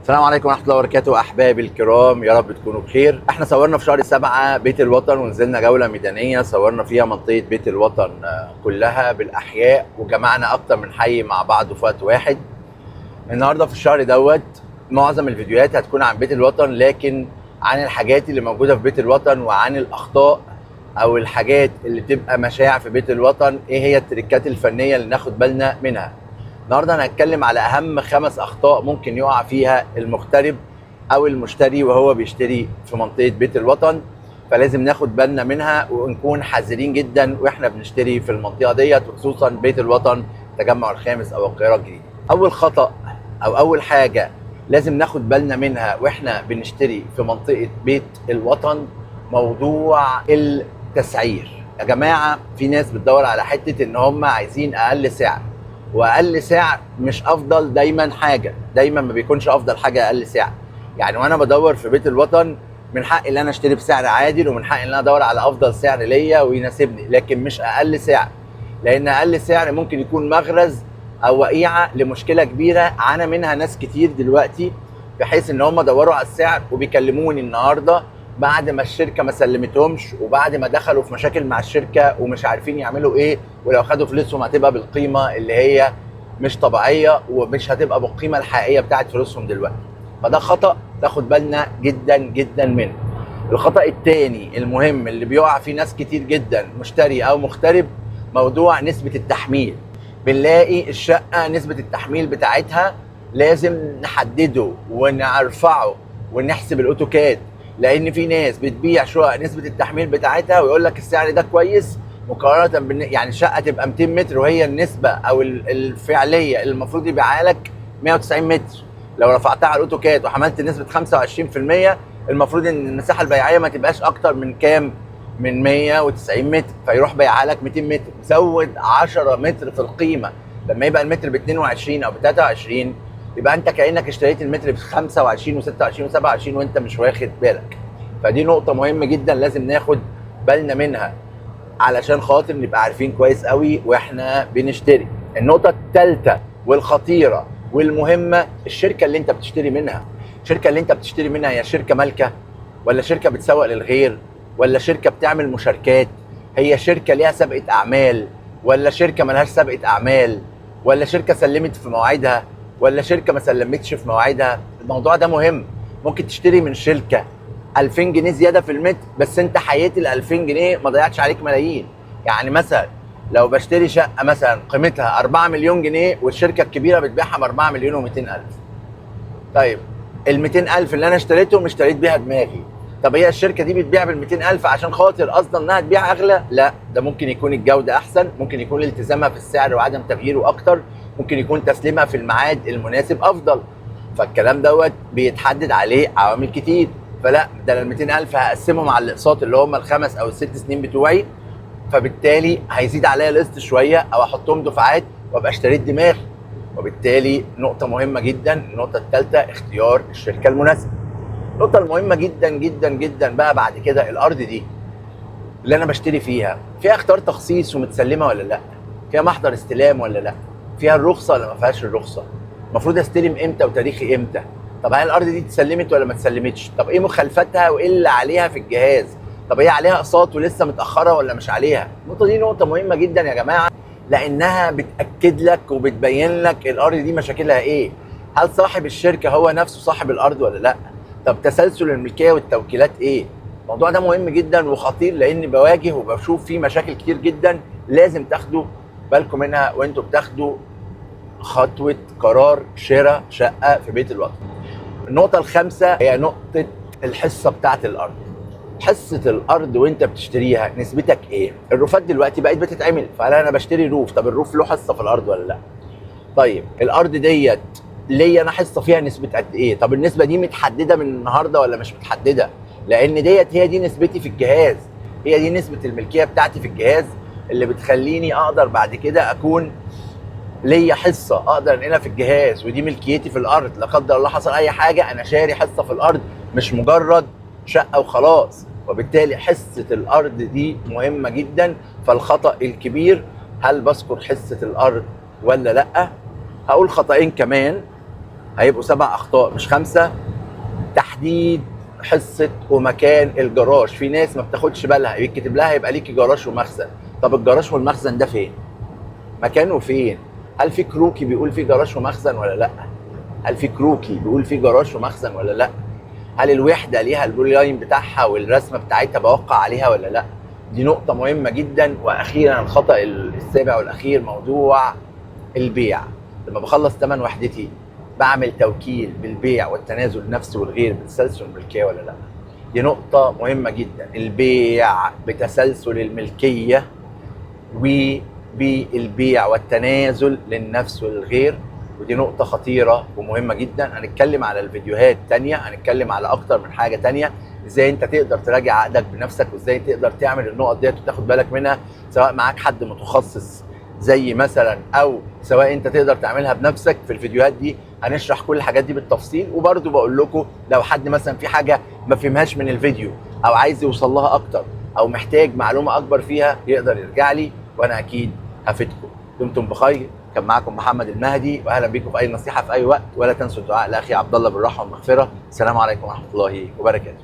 السلام عليكم ورحمة الله وبركاته أحبابي الكرام، يا رب تكونوا بخير. احنا صورنا في شهر 7 بيت الوطن ونزلنا جولة ميدانية صورنا فيها منطقة بيت الوطن كلها بالأحياء، وجمعنا أكتر من حي مع بعض في وقت واحد. النهاردة في الشهر دوت معظم الفيديوهات هتكون عن بيت الوطن، لكن عن الحاجات اللي موجودة في بيت الوطن وعن الأخطاء أو الحاجات اللي بتبقى مشاع في بيت الوطن، إيه هي التريكات الفنية اللي ناخد بالنا منها. النهارده انا هتكلم على اهم 5 اخطاء ممكن يقع فيها المغترب او المشتري وهو بيشتري في منطقه بيت الوطن، فلازم ناخد بالنا منها ونكون حذرين جدا واحنا بنشتري في المنطقه ديت، وخصوصا بيت الوطن التجمع الخامس او القاهره الجديده. اول خطأ او اول حاجه لازم ناخد بالنا منها واحنا بنشتري في منطقه بيت الوطن موضوع التسعير. يا جماعه في ناس بتدور على حته ان هم عايزين اقل سعر، واقل سعر مش افضل دايما حاجه، دايما ما بيكونش افضل حاجه اقل سعر. يعني وانا بدور في بيت الوطن من حقي ان انا اشتري بسعر عادل، ومن حقي ان انا ادور على افضل سعر ليا ويناسبني، لكن مش اقل سعر، لان اقل سعر ممكن يكون مغرز او وقيعه لمشكله كبيره عانى منها ناس كتير دلوقتي، بحيث ان هم دوروا على السعر وبيكلموني النهارده بعد ما الشركه ما سلمتهمش، وبعد ما دخلوا في مشاكل مع الشركه ومش عارفين يعملوا ايه، ولو خدوا فلوسهم هتبقى بالقيمه اللي هي مش طبيعيه ومش هتبقى بالقيمه الحقيقيه بتاعت فلوسهم دلوقتي. فده خطأ تاخد بالنا جدا جدا منه. الخطأ الثاني المهم اللي بيقع فيه ناس كتير جدا مشتري او مغترب، موضوع نسبة التحميل. بنلاقي الشقة نسبة التحميل بتاعتها لازم نحدده ونرفعه ونحسب الاوتوكاد، لان في ناس بتبيع شقق نسبة التحميل بتاعتها ويقول لك السعر ده كويس مقارنة يعني شقة تبقى 200 متر وهي النسبة او الفعلية اللي المفروض يبيعها لك 190 متر، لو رفعتها على الاوتوكاد وحملت نسبة 25% المفروض ان المساحة البيعية ما تبقاش اكتر من كام؟ من 190 متر، فيروح بيعها لك 200 متر، زود 10 متر في القيمة. لما يبقى المتر ب 22 او ب 23 يبقى انت كأنك اشتريت المتر ب 25 و26 و27 وانت مش واخد بالك. فدي نقطة مهمة جدا لازم ناخد بالنا منها علشان خاطر نبقى عارفين كويس قوي واحنا بنشتري. النقطة الثالثة والخطيرة والمهمة، الشركة اللي انت بتشتري منها. الشركة اللي انت بتشتري منها هي شركة مالكة، ولا شركة بتسوق للغير، ولا شركة بتعمل مشاركات، هي شركة ليها سابقة اعمال، ولا شركة ملهاش سابقة اعمال، ولا شركة سلمت في مواعيدها، ولا شركة ما سلمتش في مواعيدها. الموضوع ده مهم. ممكن تشتري من شركة 2000 جنيه زياده في المتر، بس انت حياتي ال 2000 جنيه ما ضيعتش عليك ملايين. يعني مثلا لو بشتري شقه مثلا قيمتها 4 مليون جنيه والشركه الكبيره بتبيعها ب 4 مليون و200 الف، طيب ال 200 الف اللي انا اشتريتهم اشتريت بيها دماغي. طب هي الشركه دي بتبيع بال 200 الف عشان خاطر قصدا انها تبيع اغلى؟ لا، ده ممكن يكون الجوده احسن، ممكن يكون التزامها في السعر وعدم تغييره اكتر، ممكن يكون تسليمها في الميعاد المناسب افضل. فالكلام دوت بيتحدد عليه عوامل كتير. فلا، ده ال 200,000 هقسمهم على الاقساط اللي هم ال5 أو ال6 سنين بتوعي، فبالتالي هيزيد عليا القسط شويه، او احطهم دفعات وابقى اشتريت دماغي. وبالتالي نقطه مهمه جدا. النقطه الثالثه اختيار الشركه المناسبه. النقطه المهمه جدا جدا جدا بقى بعد كده، الارض دي اللي انا بشتري فيها اختيار تخصيص ومتسلمه ولا لا، فيها محضر استلام ولا لا، فيها الرخصه ولا ما فيهاش الرخصه، المفروض استلم امتى وتاريخي امتى، طب هل الارض دي اتسلمت ولا ما اتسلمتش، طب ايه مخالفتها وايه اللي عليها في الجهاز، طب هي عليها اقساط ولسه متاخره ولا مش عليها. النقطه دي نقطه مهمه جدا يا جماعه، لانها بتاكد لك وبتبين لك الارض دي مشاكلها ايه. هل صاحب الشركه هو نفسه صاحب الارض ولا لا؟ طب تسلسل الملكيه والتوكيلات ايه؟ الموضوع ده مهم جدا وخطير، لان بواجه وبشوف فيه مشاكل كتير جدا لازم تاخدوا بالكم منها وانتوا بتاخدوا خطوه قرار شراء شقه في بيت الوطن. النقطه الخامسه هي نقطه الحصه بتاعت الارض. حصه الارض وانت بتشتريها نسبتك ايه؟ الروفات دلوقتي بقت بتتعمل، فهل انا بشتري روف؟ طب الروف له حصه في الارض ولا لا؟ طيب الارض ديت ليا انا حصه فيها نسبه قد ايه؟ طب النسبه دي متحدده من النهارده ولا مش متحدده؟ لان ديت هي دي نسبتي في الجهاز، هي دي نسبه الملكيه بتاعتي في الجهاز اللي بتخليني اقدر بعد كده اكون ليا حصه اقدر انقلها في الجهاز، ودي ملكيتي في الارض. لا قدر الله حصل اي حاجه انا شاري حصه في الارض، مش مجرد شقه وخلاص. وبالتالي حصه الارض دي مهمه جدا. فالخطا الكبير، هل بذكر حصه الارض ولا لا؟ هقول خطأين كمان. هيبقوا 7 اخطاء مش 5. تحديد حصه ومكان الجراج، في ناس ما بتاخدش بالها، يتكتب لها يبقى ليكي جراج ومخزن. طب الجراج والمخزن ده فين؟ مكانه فين؟ هل في كروكي بيقول فيه جراج ومخزن ولا لا؟ هل في كروكي بيقول فيه جراج ومخزن ولا لا؟ هل الوحده ليها البول لاين بتاعها والرسمه بتاعتها بوقع عليها ولا لا؟ دي نقطه مهمه جدا. واخيرا الخطا السابع والاخير، موضوع البيع. لما بخلص ثمن وحدتي بعمل توكيل بالبيع والتنازل النفسي والغير بتسلسل الملكيه ولا لا؟ دي نقطه مهمه جدا. البيع بتسلسل الملكيه وبالبيع والتنازل للنفس والغير، ودي نقطة خطيرة ومهمة جدا. هنتكلم على الفيديوهات تانية، هنتكلم على أكتر من حاجة تانية، ازاي انت تقدر تراجع عقدك بنفسك، وازاي تقدر تعمل النقط ديت وتاخد بالك منها، سواء معاك حد متخصص زي مثلا او سواء انت تقدر تعملها بنفسك. في الفيديوهات دي هنشرح كل الحاجات دي بالتفصيل. وبرضو بقول لكم لو حد مثلا في حاجة ما فهمهاش من الفيديو او عايز يوصل لها اكتر او محتاج معلومة اكبر فيها، يقدر يرجع لي وانا اكيد هفيدكم. دمتم بخير. كان معكم محمد المهدي، واهلا بيكم في اي نصيحه في اي وقت. ولا تنسوا الدعاء لاخي عبد الله بالراحه والمغفره. السلام عليكم ورحمه الله وبركاته.